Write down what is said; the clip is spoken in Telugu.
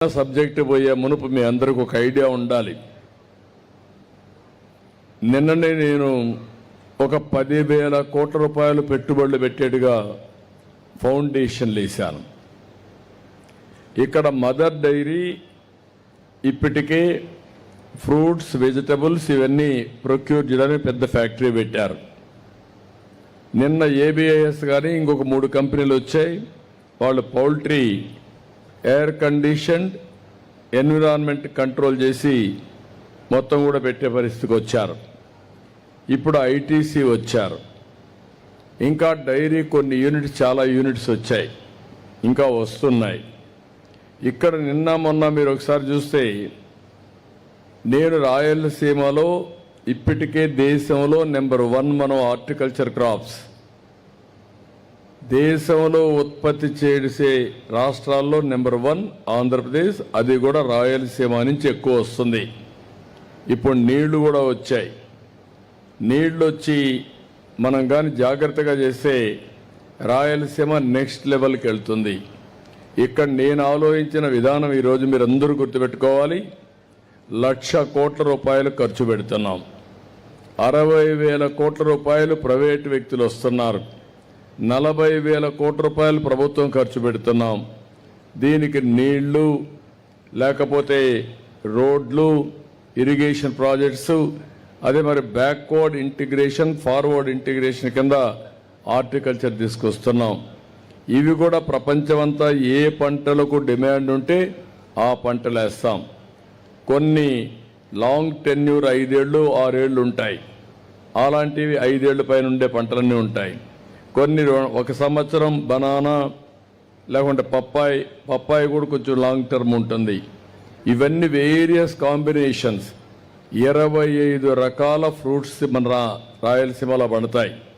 సబ్జెక్ట్ పోయే మునుపు మీ అందరికి ఒక ఐడియా ఉండాలి. నిన్ననే నేను ఒక 10,000 కోట్ల రూపాయలు పెట్టుబడులు పెట్టేట్టుగా ఫౌండేషన్లు వేశాను. ఇక్కడ మదర్ డైరీ ఇప్పటికే ఫ్రూట్స్, వెజిటబుల్స్ ఇవన్నీ ప్రొక్యూర్ చేయడానికి పెద్ద ఫ్యాక్టరీ పెట్టారు. నిన్న ఏబిఐఎస్ కానీ ఇంకొక 3 కంపెనీలు వచ్చాయి. వాళ్ళు poultry air conditioned environment control చేసి మొత్తం కూడా పెట్టే పరిస్థితికి వచ్చారు. ఇప్పుడు ఐటీసీ వచ్చారు. ఇంకా డైరీ కొన్ని యూనిట్స్, చాలా యూనిట్స్ వచ్చాయి, ఇంకా వస్తున్నాయి. ఇక్కడ నిన్న మొన్న మీరు ఒకసారి చూస్తే నేను రాయలసీమలో ఇప్పటికే దేశంలో నెంబర్ 1 మనం హార్టికల్చర్ క్రాప్స్ దేశంలో ఉత్పత్తి చేసే రాష్ట్రాల్లో నెంబర్ 1 ఆంధ్రప్రదేశ్, అది కూడా రాయలసీమ నుంచి ఎక్కువ వస్తుంది. ఇప్పుడు నీళ్లు కూడా వచ్చాయి. నీళ్లు వచ్చి మనం కానీ జాగ్రత్తగా చేస్తే రాయలసీమ నెక్స్ట్ లెవెల్కి వెళ్తుంది. ఇక్కడ నేను ఆలోచించిన విధానం ఈరోజు మీరు అందరూ గుర్తుపెట్టుకోవాలి. 1,00,000 కోట్ల రూపాయలు ఖర్చు పెడుతున్నాం. 60,000 కోట్ల రూపాయలు ప్రైవేటు వ్యక్తులు వస్తున్నారు. 40,000 కోట్ల రూపాయలు ప్రభుత్వం ఖర్చు పెడుతున్నాం. దీనికి నీళ్లు, లేకపోతే రోడ్లు, ఇరిగేషన్ ప్రాజెక్ట్స్, అదే మరి బ్యాక్వర్డ్ ఇంటిగ్రేషన్, ఫార్వర్డ్ ఇంటిగ్రేషన్ కింద హార్టికల్చర్ తీసుకొస్తున్నాం. ఇవి కూడా ప్రపంచమంతా ఏ పంటలకు డిమాండ్ ఉంటే ఆ పంటలు వేస్తాం. కొన్ని లాంగ్ టెన్యూర్ 5 ఏళ్ళు 6 ఏళ్ళు ఉంటాయి. అలాంటివి 5 ఏళ్ల పైన ఉండే పంటలన్నీ ఉంటాయి. కొన్ని 1 సంవత్సరం బనానా, లేకుంటే పప్పాయి కూడా కొంచెం లాంగ్ టర్మ్ ఉంటుంది. ఇవన్నీ వేరియస్ కాంబినేషన్స్ 25 రకాల ఫ్రూట్స్ మన రాయలసీమలో పండుతాయి.